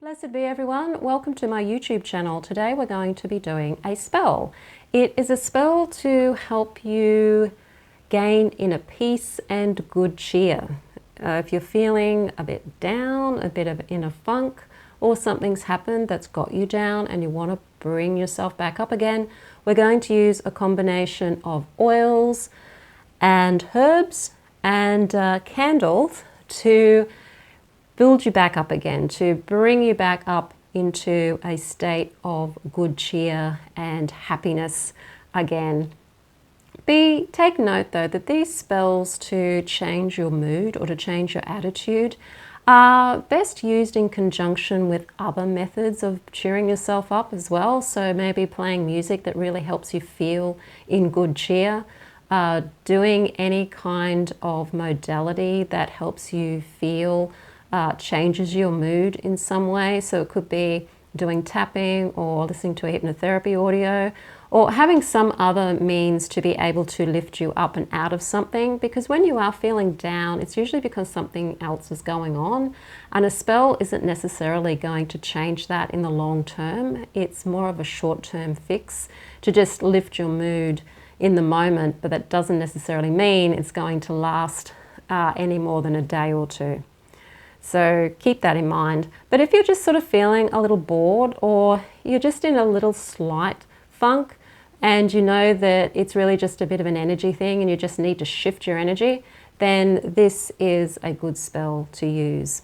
Blessed be everyone, welcome to my YouTube channel. Today we're going to be doing a spell. It is a spell to help you gain inner peace and good cheer. If you're feeling a bit down, a bit of inner funk, or something's happened that's got you down and you want to bring yourself back up again, we're going to use a combination of oils and herbs and candles to build you back up again, to bring you back up into a state of good cheer and happiness again. Take note though that these spells to change your mood or to change your attitude are best used in conjunction with other methods of cheering yourself up as well. So maybe playing music that really helps you feel in good cheer, doing any kind of modality that helps you feel changes your mood in some way. So it could be doing tapping or listening to a hypnotherapy audio or having some other means to be able to lift you up and out of something, because when you are feeling down, it's usually because something else is going on, and a spell isn't necessarily going to change that in the long term. It's more of a short-term fix to just lift your mood in the moment, but that doesn't necessarily mean it's going to last any more than a day or two. So keep that in mind. But if you're just sort of feeling a little bored, or you're just in a little slight funk and you know that it's really just a bit of an energy thing and you just need to shift your energy, then this is a good spell to use.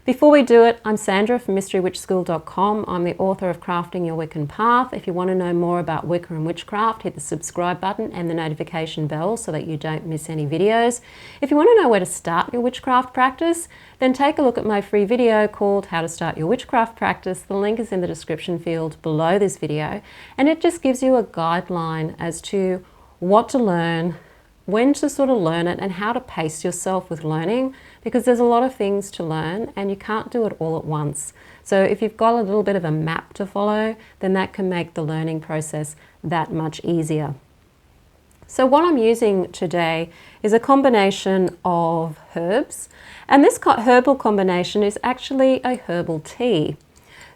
Before we do it, I'm Sandra from MysteryWitchSchool.com. I'm the author of Crafting Your Wiccan Path. If you want to know more about Wicca and witchcraft, hit the subscribe button and the notification bell so that you don't miss any videos. If you want to know where to start your witchcraft practice, then take a look at my free video called How to Start Your Witchcraft Practice. The link is in the description field below this video, and it just gives you a guideline as to what to learn, when to sort of learn it, and how to pace yourself with learning, because there's a lot of things to learn and you can't do it all at once. So if you've got a little bit of a map to follow, then that can make the learning process that much easier. So what I'm using today is a combination of herbs, and this herbal combination is actually a herbal tea.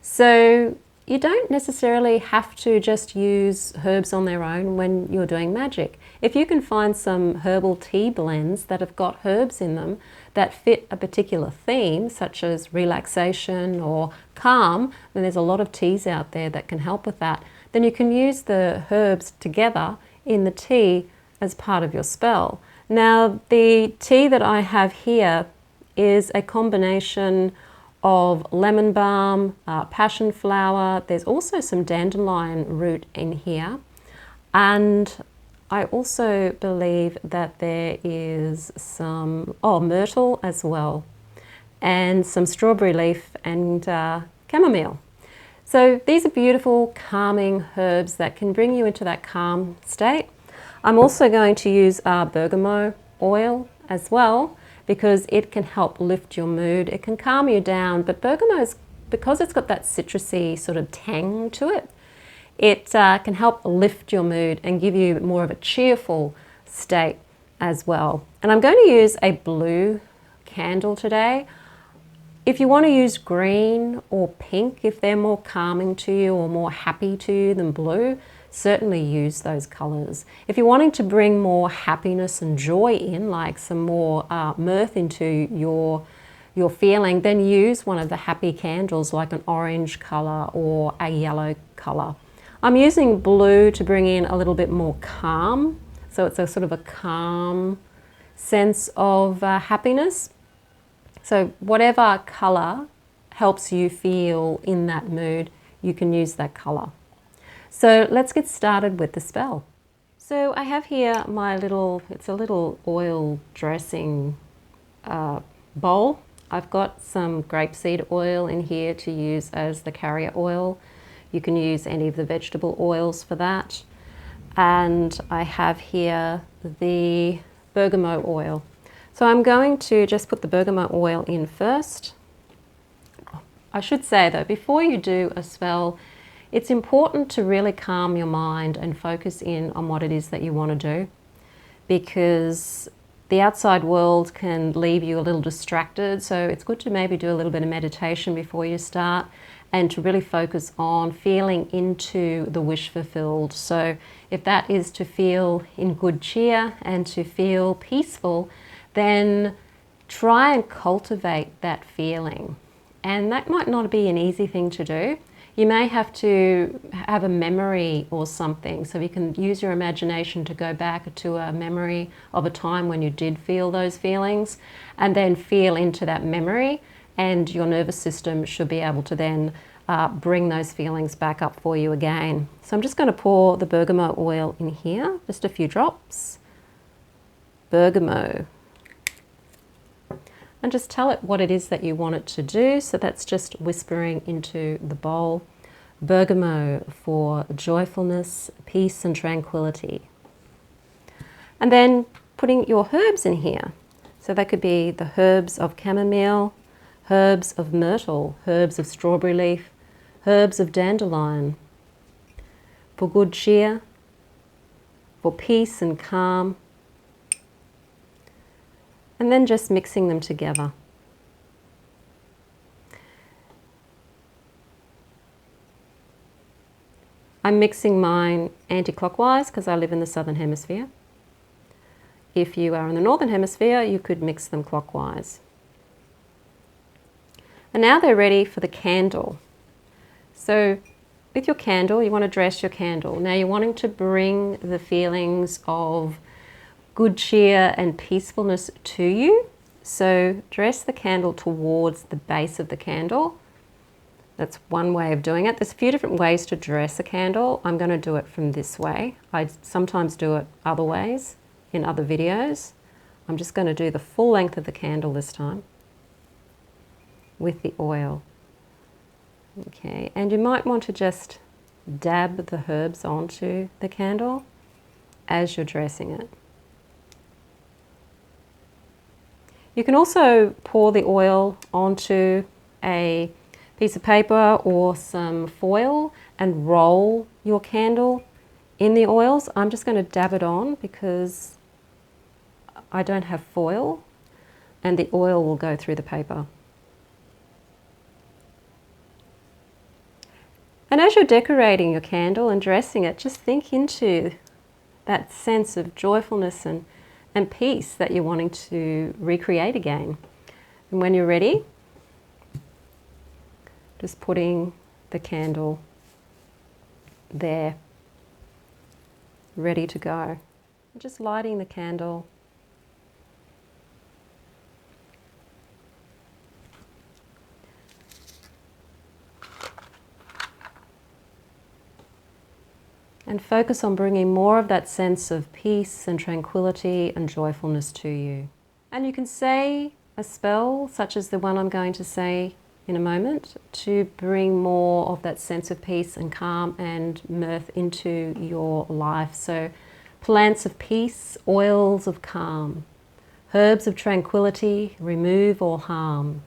So you don't necessarily have to just use herbs on their own when you're doing magic. If you can find some herbal tea blends that have got herbs in them that fit a particular theme, such as relaxation or calm, then there's a lot of teas out there that can help with that. Then you can use the herbs together in the tea as part of your spell. Now, the tea that I have here is a combination of lemon balm, passion flower. There's also some dandelion root in here, and I also believe that there is some myrtle as well, and some strawberry leaf and chamomile. So these are beautiful calming herbs that can bring you into that calm state. I'm also going to use bergamot oil as well, because it can help lift your mood. It can calm you down, but bergamot, because it's got that citrusy sort of tang to it, it can help lift your mood and give you more of a cheerful state as well. And I'm going to use a blue candle today. If you want to use green or pink, if they're more calming to you or more happy to you than blue, certainly use those colors. If you're wanting to bring more happiness and joy in, like some more mirth into your feeling, then use one of the happy candles like an orange color or a yellow color. I'm using blue to bring in a little bit more calm, so it's a sort of a calm sense of happiness. So whatever color helps you feel in that mood, you can use that color. So let's get started with the spell. So I have here my it's a little oil dressing bowl. I've got some grapeseed oil in here to use as the carrier oil. You can use any of the vegetable oils for that. And I have here the bergamot oil. So I'm going to just put the bergamot oil in first. I should say though, before you do a spell, it's important to really calm your mind and focus in on what it is that you want to do, because the outside world can leave you a little distracted, so it's good to maybe do a little bit of meditation before you start and to really focus on feeling into the wish fulfilled. So if that is to feel in good cheer and to feel peaceful, then try and cultivate that feeling. And that might not be an easy thing to do. You may have to have a memory or something, so you can use your imagination to go back to a memory of a time when you did feel those feelings, and then feel into that memory, and your nervous system should be able to then bring those feelings back up for you again. So I'm just going to pour the bergamot oil in here, just a few drops. Bergamot. And just tell it what it is that you want it to do. So that's just whispering into the bowl. Bergamot for joyfulness, peace and tranquility. And then putting your herbs in here. So that could be the herbs of chamomile, herbs of myrtle, herbs of strawberry leaf, herbs of dandelion. For good cheer, for peace and calm. And then just mixing them together. I'm mixing mine anti-clockwise because I live in the southern hemisphere. If you are in the northern hemisphere, you could mix them clockwise. And now they're ready for the candle. So with your candle, you want to dress your candle. Now you're wanting to bring the feelings of good cheer and peacefulness to you. So dress the candle towards the base of the candle. That's one way of doing it. There's a few different ways to dress a candle. I'm going to do it from this way. I sometimes do it other ways in other videos. I'm just going to do the full length of the candle this time with the oil. Okay, and you might want to just dab the herbs onto the candle as you're dressing it. You can also pour the oil onto a piece of paper or some foil and roll your candle in the oils. I'm just going to dab it on because I don't have foil and the oil will go through the paper. And as you're decorating your candle and dressing it, just think into that sense of joyfulness and peace that you're wanting to recreate again. And when you're ready, just putting the candle there, ready to go. Just lighting the candle. And focus on bringing more of that sense of peace and tranquility and joyfulness to you. And you can say a spell, such as the one I'm going to say in a moment, to bring more of that sense of peace and calm and mirth into your life. So plants of peace, oils of calm, herbs of tranquility, remove all harm,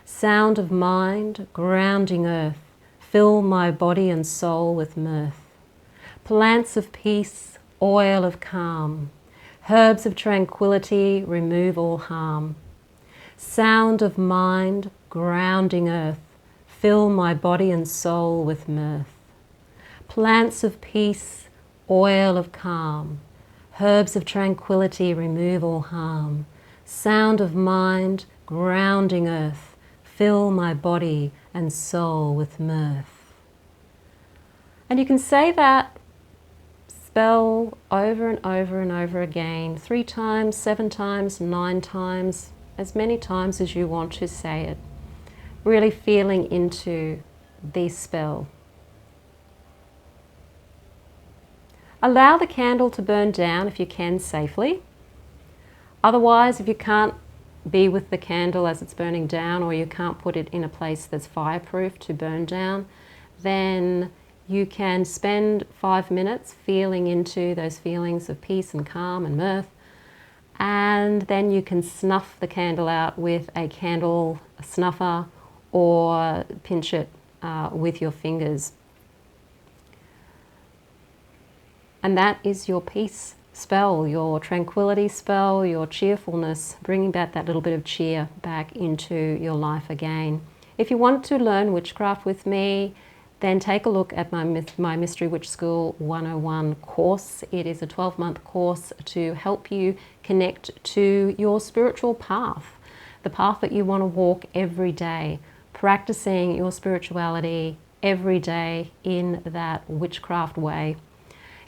sound of mind, grounding earth, fill my body and soul with mirth. Plants of peace, oil of calm, herbs of tranquility, remove all harm. Sound of mind, grounding earth, fill my body and soul with mirth. Plants of peace, oil of calm, herbs of tranquility, remove all harm. Sound of mind, grounding earth, fill my body and soul with mirth. And you can say that spell over and over and over again, 3 times, 7 times, 9 times, as many times as you want to say it. Really feeling into the spell. Allow the candle to burn down if you can safely. Otherwise, if you can't be with the candle as it's burning down, or you can't put it in a place that's fireproof to burn down, then you can spend 5 minutes feeling into those feelings of peace and calm and mirth, and then you can snuff the candle out with a candle snuffer or pinch it with your fingers. And that is your peace spell, your tranquility spell, your cheerfulness, bringing back that little bit of cheer back into your life again. If you want to learn witchcraft with me, then take a look at my Mystery Witch School 101 course. It is a 12-month course to help you connect to your spiritual path, the path that you want to walk every day, practicing your spirituality every day in that witchcraft way,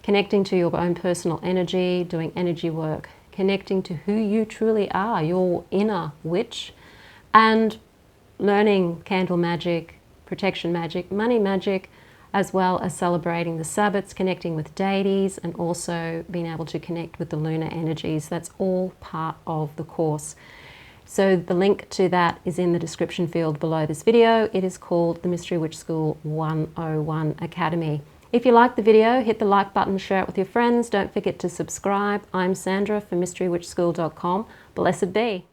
connecting to your own personal energy, doing energy work, connecting to who you truly are, your inner witch, and learning candle magic, protection magic, money magic, as well as celebrating the Sabbats, connecting with deities, and also being able to connect with the lunar energies. That's all part of the course. So the link to that is in the description field below this video. It is called the Mystery Witch School 101 Academy. If you like the video, hit the like button, share it with your friends. Don't forget to subscribe. I'm Sandra from mysterywitchschool.com. Blessed be.